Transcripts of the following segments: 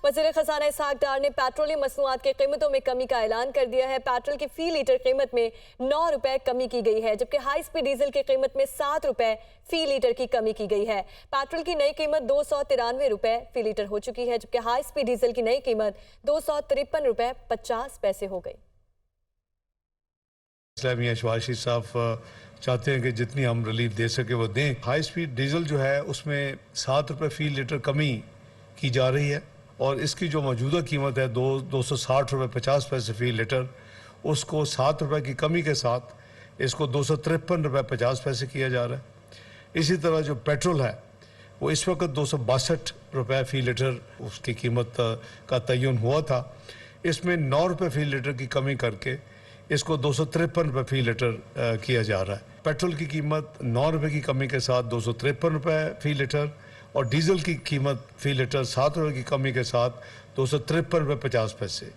وزیر خزانہ اسحاق ڈار نے پیٹرولیم مصنوعات کی قیمتوں میں کمی کا اعلان کر دیا ہے۔ پیٹرول کی فی لیٹر قیمت میں 9 روپے کمی کی گئی ہے، جبکہ ہائی سپیڈ ڈیزل کی قیمت میں 7 روپے فی لیٹر کی کمی کی گئی ہے۔ پیٹرول کی نئی قیمت 293 روپے فی لیٹر ہو چکی ہے، جبکہ ہائی سپیڈ ڈیزل کی نئی قیمت 253 روپے 50 پیسے ہو گئی۔ اسلامی اشواشی صاحب چاہتے ہیں کہ جتنی ہم ریلیف دے سکے وہ دیں۔ ہائی سپیڈ ڈیزل جو ہے اس میں 7 روپے فی لیٹر کمی کی جا رہی ہے، اور اس کی جو موجودہ قیمت ہے 260 روپے 50 پیسے فی لیٹر، اس کو 7 روپے کی کمی کے ساتھ اس کو 253 روپے 50 پیسے کیا جا رہا ہے۔ اسی طرح جو پیٹرول ہے وہ اس وقت 262 روپے فی لیٹر اس کی قیمت کا تعین ہوا تھا، اس میں 9 روپے فی لیٹر کی کمی کر کے اس کو 253 روپے فی لیٹر کیا جا رہا ہے۔ پیٹرول کی قیمت 9 روپے کی کمی کے ساتھ 253 روپے فی لیٹر، اور ڈیزل کی قیمت فی لیٹر 7 روپے کی کمی کے ساتھ 253 روپے 50 پیسے۔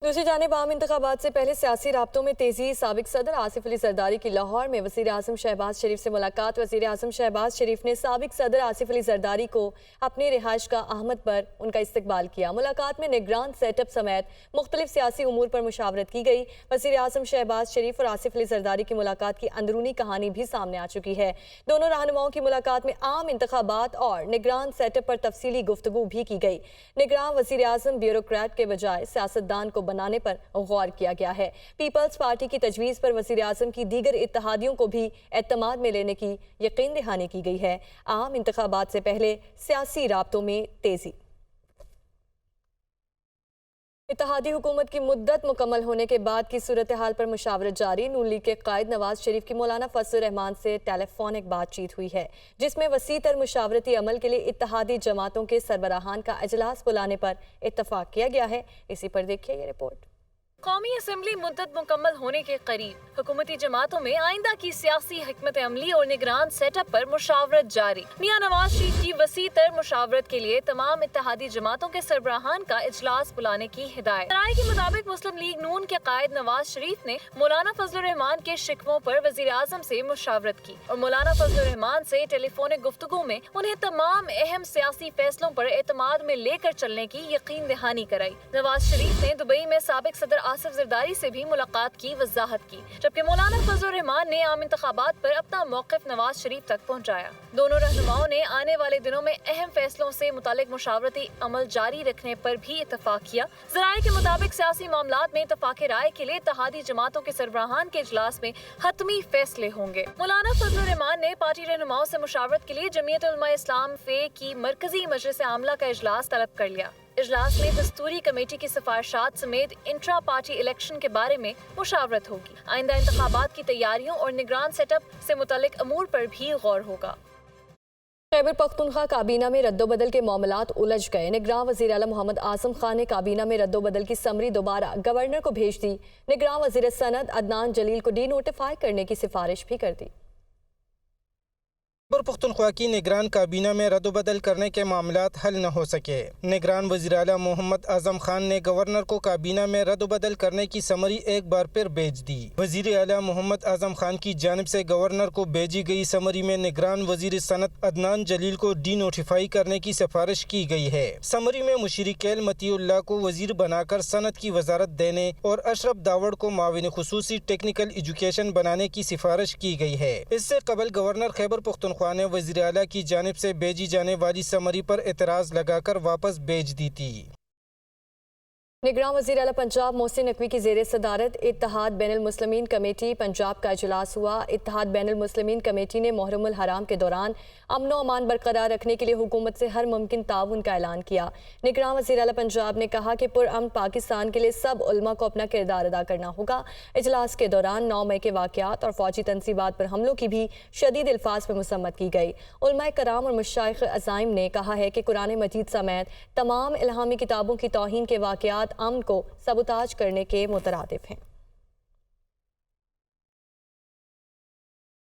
دوسری جانب عام انتخابات سے پہلے سیاسی رابطوں میں تیزی۔ سابق صدر آصف علی زرداری کی لاہور میں وزیر اعظم شہباز شریف سے ملاقات۔ وزیر اعظم شہباز شریف نے سابق صدر آصف علی زرداری کو اپنی رہائش گاہ احمد پر ان کا استقبال کیا۔ ملاقات میں نگران سیٹ اپ سمیت مختلف سیاسی امور پر مشاورت کی گئی۔ وزیر اعظم شہباز شریف اور آصف علی زرداری کی ملاقات کی اندرونی کہانی بھی سامنے آ چکی ہے۔ دونوں رہنماؤں کی ملاقات میں عام انتخابات اور نگران سیٹ اپ پر تفصیلی گفتگو بھی کی گئی۔ نگراں وزیر اعظم بیوروکریٹ کے بجائے سیاستدان کو بنانے پر غور کیا گیا ہے۔ پیپلز پارٹی کی تجویز پر وزیر اعظم کی دیگر اتحادیوں کو بھی اعتماد میں لینے کی یقین دہانی کی گئی ہے۔ عام انتخابات سے پہلے سیاسی رابطوں میں تیزی۔ اتحادی حکومت کی مدت مکمل ہونے کے بعد کی صورتحال پر مشاورت جاری۔ نون لیگ کے قائد نواز شریف کی مولانا فضل الرحمان سے ٹیلی فونک بات چیت ہوئی ہے، جس میں وسیع تر مشاورتی عمل کے لیے اتحادی جماعتوں کے سربراہان کا اجلاس بلانے پر اتفاق کیا گیا ہے۔ اسی پر دیکھیے یہ رپورٹ۔ قومی اسمبلی مدت مکمل ہونے کے قریب، حکومتی جماعتوں میں آئندہ کی سیاسی حکمت عملی اور نگران سیٹ اپ پر مشاورت جاری۔ میاں نواز شریف کی وسیع تر مشاورت کے لیے تمام اتحادی جماعتوں کے سربراہان کا اجلاس بلانے کی ہدایت۔ رائے کے مطابق مسلم لیگ نون کے قائد نواز شریف نے مولانا فضل الرحمان کے شکووں پر وزیر اعظم سے مشاورت کی، اور مولانا فضل الرحمان سے ٹیلی فونک گفتگو میں انہیں تمام اہم سیاسی فیصلوں پر اعتماد میں لے کر چلنے کی یقین دہانی کرائی۔ نواز شریف نے دبئی میں سابق صدر آصف زرداری سے بھی ملاقات کی وضاحت کی، جبکہ مولانا فضل الرحمان نے عام انتخابات پر اپنا موقف نواز شریف تک پہنچایا۔ دونوں رہنماؤں نے آنے والے دنوں میں اہم فیصلوں سے متعلق مشاورتی عمل جاری رکھنے پر بھی اتفاق کیا۔ ذرائع کے مطابق سیاسی معاملات میں اتفاق رائے کے لیے اتحادی جماعتوں کے سربراہان کے اجلاس میں حتمی فیصلے ہوں گے۔ مولانا فضل الرحمان نے پارٹی رہنماؤں سے مشاورت کے لیے جمعیت علماء اسلام فے کی مرکزی مجلس عاملہ کا اجلاس طلب کر لیا۔ اجلاس میں دستوری کمیٹی کی سفارشات سمیت انٹرا پارٹی الیکشن کے بارے میں مشاورت ہوگی۔ آئندہ انتخابات کی تیاریوں اور نگران سیٹ اپ سے متعلق امور پر بھی غور ہوگا۔ خیبر پختونخوا کابینہ میں رد و بدل کے معاملات الجھ گئے۔ نگراں وزیر اعلیٰ محمد اعظم خان نے کابینہ میں رد و بدل کی سمری دوبارہ گورنر کو بھیج دی۔ نگراں وزیر صنعت عدنان جلیل کو ڈی نوٹیفائی کرنے کی سفارش بھی کر دی۔ خیبر پختونخوا کی نگران کابینہ میں رد و بدل کرنے کے معاملات حل نہ ہو سکے۔ نگران وزیر اعلیٰ محمد اعظم خان نے گورنر کو کابینہ میں رد و بدل کرنے کی سمری ایک بار پھر بھیج دی۔ وزیر اعلیٰ محمد اعظم خان کی جانب سے گورنر کو بھیجی گئی سمری میں نگران وزیر صنعت عدنان جلیل کو ڈی نوٹیفائی کرنے کی سفارش کی گئی ہے۔ سمری میں مشیر کیل مطیع اللہ کو وزیر بنا کر صنعت کی وزارت دینے اور اشرف داوڑ کو معاون خصوصی ٹیکنیکل ایجوکیشن بنانے کی سفارش کی گئی ہے۔ اس سے قبل گورنر خیبر پختونخوا نے وزیر اعلیٰ کی جانب سے بھیجی جانے والی سمری پر اعتراض لگا کر واپس بھیج دی تھی۔ نگراں وزیر اعلیٰ پنجاب محسن نقوی کی زیر صدارت اتحاد بین المسلمین کمیٹی پنجاب کا اجلاس ہوا۔ اتحاد بین المسلمین کمیٹی نے محرم الحرام کے دوران امن و امان برقرار رکھنے کے لیے حکومت سے ہر ممکن تعاون کا اعلان کیا۔ نگراں وزیر اعلیٰ پنجاب نے کہا کہ پرامن پاکستان کے لیے سب علماء کو اپنا کردار ادا کرنا ہوگا۔ اجلاس کے دوران 9 مئی کے واقعات اور فوجی تنصیبات پر حملوں کی بھی شدید الفاظ میں مذمت کی گئی۔ علماء کرام اور مشائخ عزائم نے کہا ہے کہ قرآن مجید سمیت تمام الہامی کتابوں کی توہین کے واقعات امن کو سبوتاج کرنے کے مترادف ہیں۔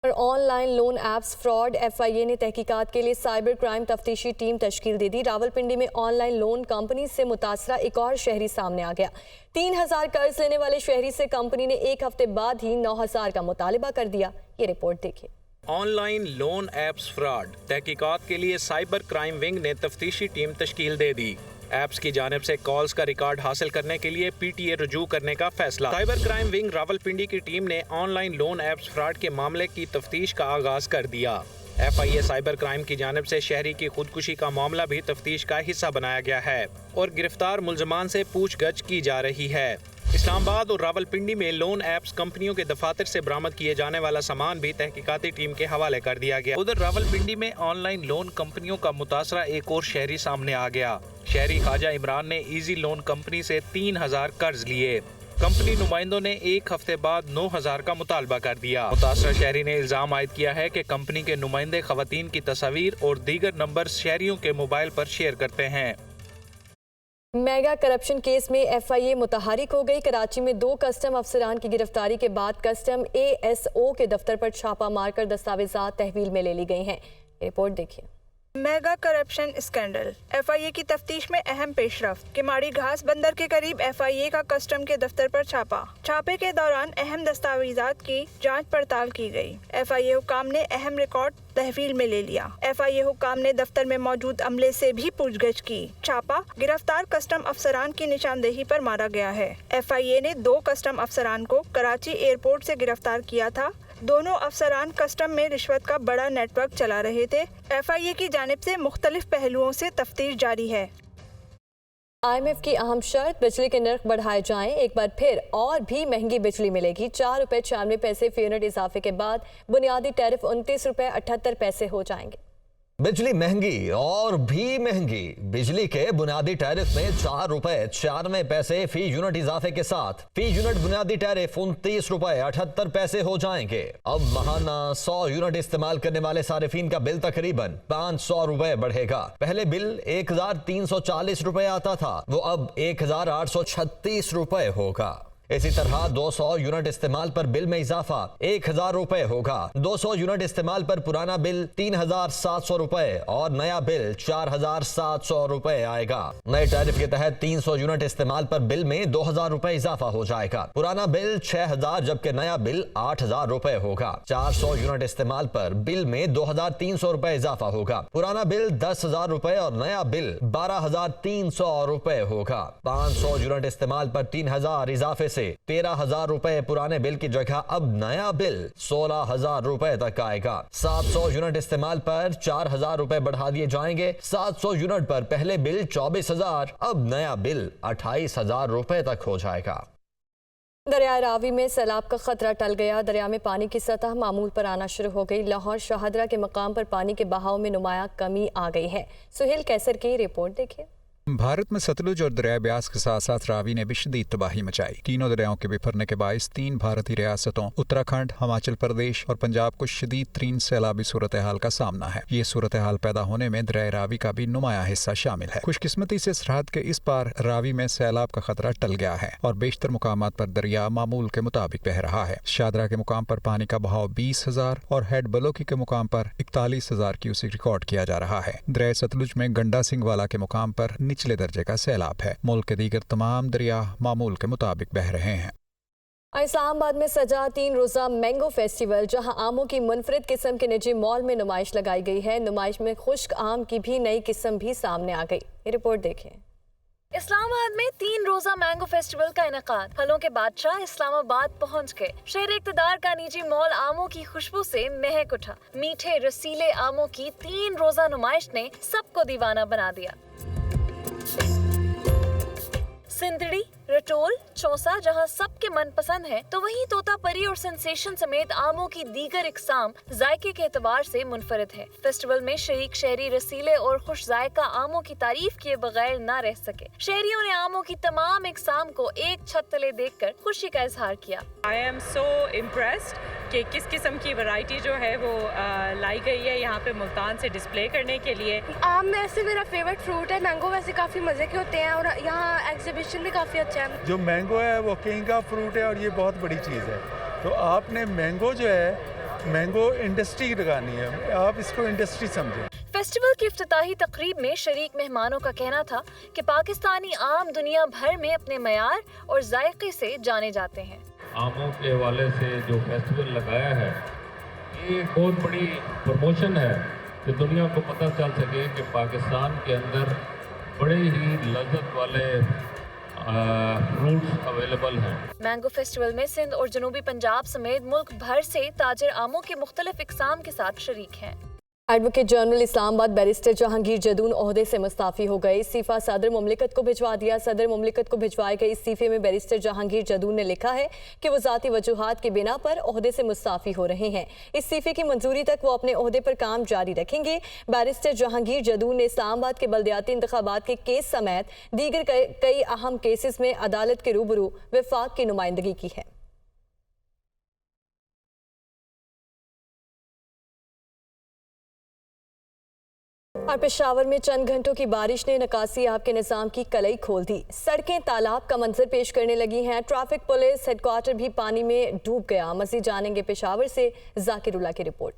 Online loan apps fraud, F I A نے تحقیقات کے لیے سائبر کرائم تفتیشی ٹیم تشکیل دے دی۔ راولپنڈی میں آن لائن لون کمپنی سے متاثرہ ایک اور شہری سامنے آ گیا۔ 3000 قرض لینے والے شہری سے کمپنی نے ایک ہفتے بعد ہی 9000 کا مطالبہ کر دیا۔ یہ رپورٹ دیکھیں۔ On line loan apps fraud, تحقیقات کے لیے سائبر کرائم ونگ نے تفتیشی ٹیم تشکیل دے دی۔ ایپس की जानिब से कॉल्स का रिकॉर्ड हासिल करने के लिए PTA रजू करने का फैसला। साइबर क्राइम विंग रावलपिंडी की टीम ने ऑनलाइन लोन एप्स फ्रॉड के मामले की तफ्तीश का आगाज कर दिया। FIA साइबर क्राइम की जानिब से शहरी की खुदकुशी का मामला भी तफ्तीश का हिस्सा बनाया गया है और गिरफ्तार मुलजमान से पूछगछ की जा रही है। इस्लामाबाद और रावलपिंडी में लोन एप्स कंपनियों के दफातर से बरामद किए जाने वाला सामान भी तहकीकाती टीम के हवाले कर दिया गया। उधर रावलपिंडी में ऑनलाइन लोन कंपनियों का मुतासरा एक और शहरी सामने आ गया। शहरी ख्वाजा इमरान ने इजी लोन कंपनी से 3000 कर्ज लिए। कंपनी नुमाइंदों ने एक हफ्ते बाद 9000 का मुतालबा कर दिया। मुतासरा शहरी ने इल्जाम आयद किया है कि कंपनी के नुमाइंदे खवातीन की तस्वीर और दीगर नंबर शहरियों के मोबाइल पर शेयर करते हैं। मेगा करप्शन केस में FIA मुतहरिक हो गई। कराची में 2 कस्टम अफसरान की गिरफ्तारी के बाद कस्टम ASO के दफ्तर पर छापा मारकर दस्तावेजात तहवील में ले ली गई हैं। रिपोर्ट देखिए। मेगा करप्शन स्कैंडल, FIA की तफ्तीश में अहम पेशरफ्त। किमाड़ी घास बंदर के करीब FIA का कस्टम के दफ्तर पर छापे के दौरान अहम दस्तावेजात की जांच पड़ताल की गई। FIA हुकाम ने अहम रिकॉर्ड तहवील में ले लिया। FIA हुकाम ने दफ्तर में मौजूद अमले से भी पूछगछ की। छापा गिरफ्तार कस्टम अफसरान की निशानदेही पर मारा गया है। FIA ने 2 कस्टम अफसरान को कराची एयरपोर्ट से गिरफ्तार किया था। दोनों अफसरान कस्टम में रिश्वत का बड़ा नेटवर्क चला रहे थे। FIA की जानिब से मुख्तलिफ पहलुओं से तफ्तीश जारी है। IMF की अहम शर्त, बिजली के नर्ख बढ़ाए जाएं। एक बार फिर और भी महंगी बिजली मिलेगी। 4 रुपये 96 पैसे फी यूनिट इजाफे के बाद बुनियादी टैरिफ 29 रुपये 78 पैसे हो जाएंगे। बिजली महंगी और भी महंगी। बिजली के बुनियादी टैरिफ में 4 रुपए 96 पैसे फी यूनिट इजाफे के साथ फी यूनिट बुनियादी टैरिफ 29 रुपए 78 पैसे हो जाएंगे। अब माहाना 100 यूनिट इस्तेमाल करने वाले सारिफीन का बिल तकरीबन 500 रुपए बढ़ेगा। पहले बिल 1340 रुपए आता था, वो अब 1836 रुपए होगा। इसी तरह 200 यूनिट इस्तेमाल पर बिल में इजाफा 1000 रुपए होगा। 200 यूनिट इस्तेमाल पर पुराना बिल 3700 रुपए और नया बिल 4700 रुपए आएगा। नए टैरिफ के तहत 300 यूनिट इस्तेमाल पर बिल में 2000 रुपए इजाफा हो जाएगा। पुराना बिल 6000 जबकि नया बिल 8000 रुपए होगा। 400 यूनिट इस्तेमाल पर बिल में 2300 रुपए इजाफा होगा। पुराना बिल 10000 रुपए और नया बिल 12300 रुपए होगा। 500 यूनिट इस्तेमाल पर 3000 इजाफे से 13000 रुपए पुराने बिल की जगह अब नया बिल 16000 रुपए तक आएगा। 700 यूनिट इस्तेमाल पर 4000 रुपए बढ़ा दिए जाएंगे। 700 यूनिट पर पहले बिल 24000, अब नया बिल 28000 रुपए तक हो जाएगा। दरिया रावी में सैलाब का खतरा टल गया। दरिया में पानी की सतह मामूल पर आना शुरू हो गई। लाहौर शाहदरा के मकाम पर पानी के बहाव में नुमाया कमी आ गई है। सुहेल कैसर की रिपोर्ट देखिए। भारत में सतलुज और दरिया ब्यास के साथ साथ रावी ने भी शदीद तबाही मचाई। तीनों दरियाओं के बिफरने के बायस 3 भारतीय रियासतों उत्तराखंड, हिमाचल प्रदेश और पंजाब को शदीद तरीन सैलाबी सूरत हाल का सामना है। ये सूरत हाल पैदा होने में दरिया रावी का भी नुमाया हिस्सा शामिल है। खुशकिस्मती से सरहद के इस पार रावी में सैलाब का खतरा टल गया है और बेशतर मुकामात पर दरिया मामूल के मुताबिक बह रहा है। शादरा के मुकाम पर पानी का बहाव 20000 और हेड बलोकी के मुकाम पर 41000 क्यूसेक रिकॉर्ड किया जा रहा है। दरिया सतलुज में गंडा सिंह वाला के मुकाम पर निचले दर्जे का सैलाब है। मुल्क के दीगर तमाम दरिया मामूल के मुताबिक बह रहे हैं। इस्लामाबाद में सजा 3 रोजा मैंगो फेस्टिवल, जहां आमों की मुनफरिद किस्म के निजी मॉल में नुमाइश लगाई गई है। नुमाइश में खुश्क आम की भी नई किस्म भी सामने आ गई। ये रिपोर्ट देखिए। इस्लामाबाद में 3 रोजा मैंगो फेस्टिवल का इनेकाद। फलों के बादशाह इस्लामाबाद पहुंच गए। शहर इक़्तिदार का निजी मॉल आमों की खुशबू से महक उठा। मीठे रसीले आमों की 3 रोजा नुमाइश ने सबको दीवाना बना दिया। सिंदड़ी, रटोल, चौसा जहां सबके मनपसंद है, तो वहीं तोतापरी और सेंसेशन समेत आमों की दीगर इकसाम जायके के एतबार से मुनफरिद है। फेस्टिवल में शरीक शहरी रसीले और खुश जायका आमों की तारीफ किए बगैर न रह सके। शहरियों ने आमों की तमाम इकसाम को एक छत तले देखकर खुशी का इजहार किया। आई एम सो इम्प्रेस्ड कि किस किस्म की वैरायटी जो है वो लाई गई है यहाँ पे मुल्तान से डिस्प्ले करने के लिए। आम में से मेरा फेवरेट फ्रूट है। मैंगो वैसे काफ़ी मज़े के होते हैं और यहाँ एग्जीबिशन भी काफ़ी अच्छा है। जो मैंगो है वो किंग का फ्रूट है और ये बहुत बड़ी चीज़ है। तो आपने मैंगो जो है, मैंगो इंडस्ट्री लगानी है, आप इसको इंडस्ट्री समझें। फेस्टिवल की इफ्तिताही तकरीब में शरीक मेहमानों का कहना था कि पाकिस्तानी आम दुनिया भर में अपने मयार और जायके से जाने जाते हैं। आमों के हवाले से जो फेस्टिवल लगाया है, ये बहुत बड़ी प्रमोशन है कि दुनिया को पता चल सके कि पाकिस्तान के अंदर बड़े ही लज्जत वाले फ्रूट्स अवेलेबल हैं। मैंगो फेस्टिवल में सिंध और जनूबी पंजाब समेत मुल्क भर से ताजिर आमों के मुख्तलिफ इकसाम के साथ शरीक हैं। Advocate general Islamabad barrister Jahangir Jadoon ओहदे से मुस्ताफ़ी हो गए। इस्तीफ़ा सदर मुमलिकत को भिजवा दिया। सदर मुमलिकत को भिजवाए गए इस्तीफ़े में बैरिस्टर जहांगीर जदून ने लिखा है कि वो ज़ाती वजूहात की बिना पर ओहदे से मुस्ताफ़ी हो रहे हैं। इस्तीफ़े की मंजूरी तक वो अपने ओहदे पर काम जारी रखेंगे। बैरिस्टर जहांगीर जदून ने इस्लामाबाद के बल्दियाती इंतखाबात के केस समेत दीगर कई अहम केसेस में अदालत के रूबरू वफाक की नुमाइंदगी की है। और पेशावर में चंद घंटों की बारिश ने निकासी आब के निज़ाम की कलई खोल दी। सड़कें तालाब का मंजर पेश करने लगी हैं। ट्रैफिक पुलिस हेडक्वार्टर भी पानी में डूब गया। मज़ीद जानेंगे पेशावर से ज़ाकिरुल्लाह की रिपोर्ट।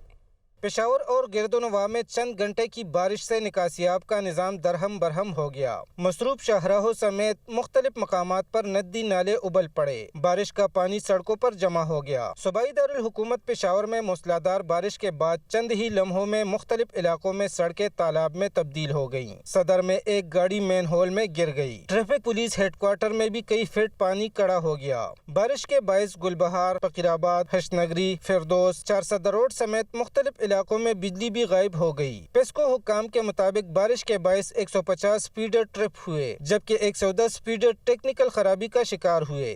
पेशावर और गिरदोनवा में चंद घंटे की बारिश से निकासियाब का निज़ाम दरहम बरहम हो गया। मसरूफ शाहराहों समेत मुख्तलिफ मकामात पर नदी नाले उबल पड़े। बारिश का पानी सड़कों पर जमा हो गया। सूबाई दारुल हुकूमत पेशावर में मूसलाधार बारिश के बाद चंद ही लम्हों में मुख्तलिफ इलाकों में सड़कें तालाब में तब्दील हो गयी। सदर में एक गाड़ी मैन होल में गिर गई। ट्रैफिक पुलिस हेडक्वार्टर में भी कई फीट पानी कड़ा हो गया। बारिश के बायस गुलबहार, फकीराबाद, हशनगरी, फिरदौस, चार सदर रोड समेत मुख्तलिफ इलाकों में बिजली भी गायब हो गई। पेस्को हुक्काम के मुताबिक बारिश के बायस 150 स्पीडर ट्रिप हुए, जबकि 110 स्पीडर टेक्निकल खराबी का शिकार हुए।